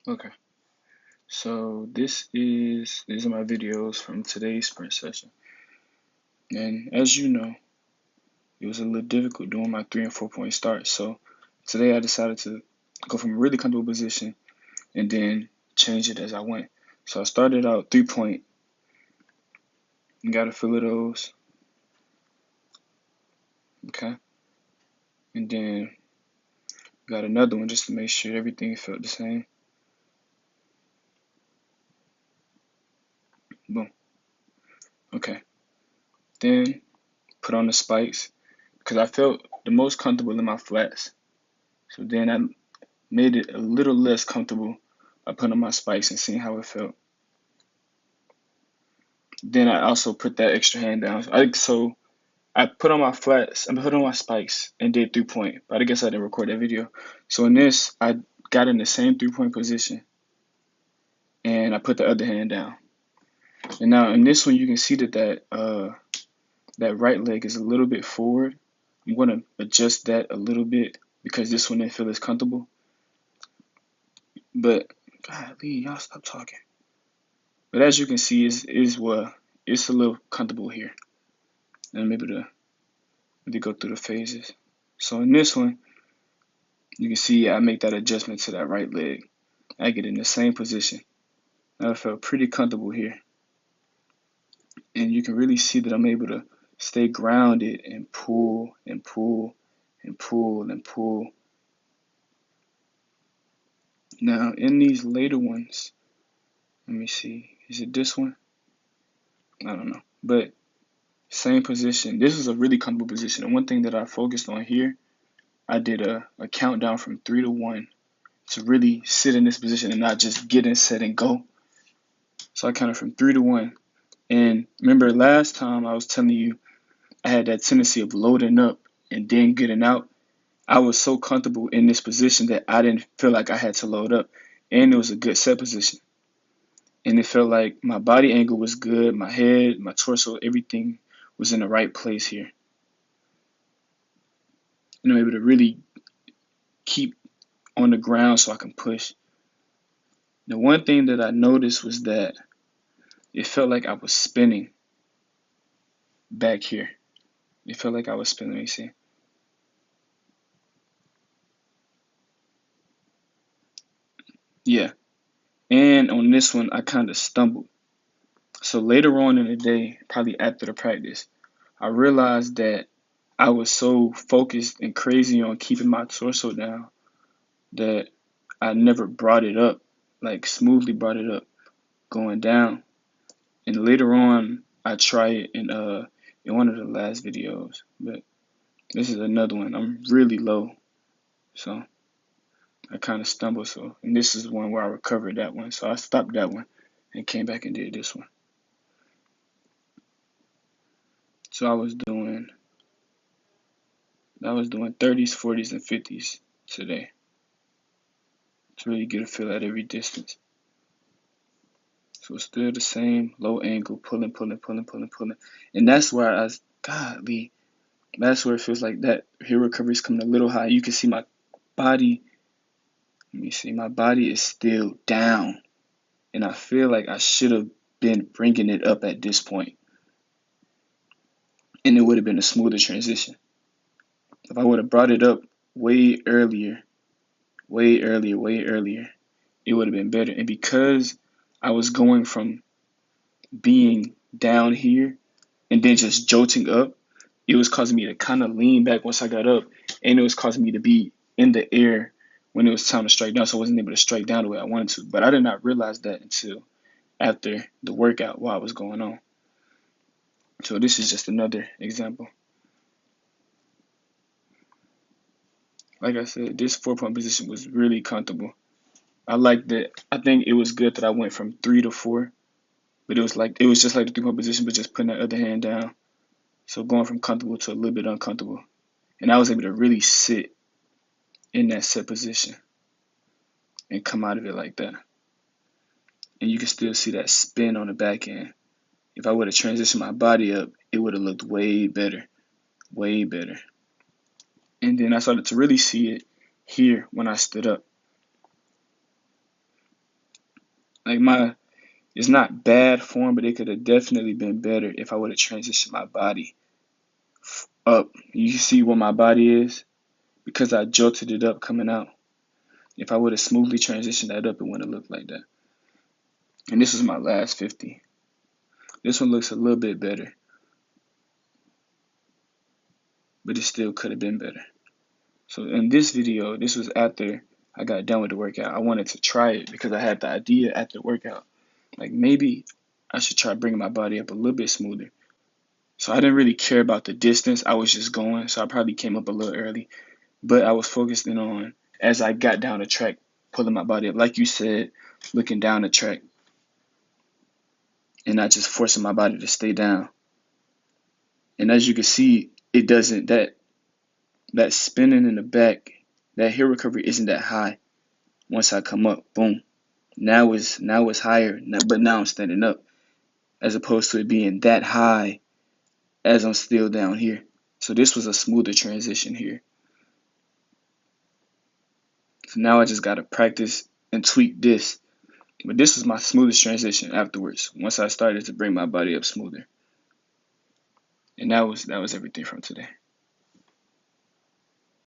Okay, so these are my videos from today's sprint session. And as you know, it was a little difficult doing my 3 and 4 point start. So today I decided to go from a really comfortable position and then change it as I went. So I started out 3 point and got a feel of those. Okay. And then got another one just to make sure everything felt the same. Boom. Okay. Then put on the spikes because I felt the most comfortable in my flats. So then I made it a little less comfortable by putting on my spikes and seeing how it felt. Then I also put that extra hand down. So I put on my flats, I put on my spikes and did 3 point, but I guess I didn't record that video. So in this, I got in the same 3 point position and I put the other hand down. And now in this one, you can see that right leg is a little bit forward. I'm going to adjust that a little bit because this one didn't feel as comfortable. But golly, y'all stop talking. But as you can see, it's a little comfortable here. And I'm able to go through the phases. So in this one, you can see I make that adjustment to that right leg. I get in the same position. Now I felt pretty comfortable here. And you can really see that I'm able to stay grounded and pull and pull and pull and pull. Now in these later ones, let me see, is it this one? I don't know. But same position. This is a really comfortable position. And one thing that I focused on here, I did a countdown from 3 to 1 to really sit in this position and not just get in, set, and go. So I counted from 3 to 1. And remember last time I was telling you I had that tendency of loading up and then getting out. I was so comfortable in this position that I didn't feel like I had to load up. And it was a good set position. And it felt like my body angle was good, my head, my torso, everything was in the right place here. And I'm able to really keep on the ground so I can push. The one thing that I noticed was that it felt like I was spinning back here. It felt like I was spinning. Let me see. Yeah. And on this one, I kind of stumbled. So later on in the day, probably after the practice, I realized that I was so focused and crazy on keeping my torso down that I never brought it up, like smoothly brought it up going down. And later on, I try it in one of the last videos, but this is another one. I'm really low, so I kind of stumbled. So, and this is one where I recovered that one. So I stopped that one and came back and did this one. So I was doing 30s, 40s, and 50s today to really get a feel at every distance. So it's still the same low angle, pulling, pulling, pulling, pulling, pulling, and that's where godly, that's where it feels like that here recovery is coming a little high. You can see my body. Let me see, my body is still down, and I feel like I should have been bringing it up at this point, and it would have been a smoother transition if I would have brought it up way earlier, way earlier, way earlier. It would have been better. And because I was going from being down here and then just jolting up, it was causing me to kind of lean back once I got up, and it was causing me to be in the air when it was time to strike down, so I wasn't able to strike down the way I wanted to. But I did not realize that until after the workout while it was going on. So this is just another example. Like I said, this 4 point position was really comfortable. I liked it. I think it was good that I went from 3 to 4, but it was just like the 3 point position, but just putting that other hand down. So going from comfortable to a little bit uncomfortable, and I was able to really sit in that set position and come out of it like that. And you can still see that spin on the back end. If I would have transitioned my body up, it would have looked way better, way better. And then I started to really see it here when I stood up. Like it's not bad form, but it could have definitely been better if I would have transitioned my body up. You see where my body is? Because I jolted it up coming out. If I would have smoothly transitioned that up, it wouldn't have looked like that. And this is my last 50. This one looks a little bit better, but it still could have been better. So in this video, this was after I got done with the workout. I wanted to try it because I had the idea after the workout. Like maybe I should try bringing my body up a little bit smoother. So I didn't really care about the distance. I was just going. So I probably came up a little early. But I was focusing on, as I got down the track, pulling my body up. Like you said, looking down the track and not just forcing my body to stay down. And as you can see, it doesn't, that spinning in the back, that heel recovery isn't that high. Once I come up, boom. Now it's higher, but now I'm standing up, as opposed to it being that high as I'm still down here. So this was a smoother transition here. So now I just gotta practice and tweak this. But this was my smoothest transition afterwards, once I started to bring my body up smoother. And that was everything from today.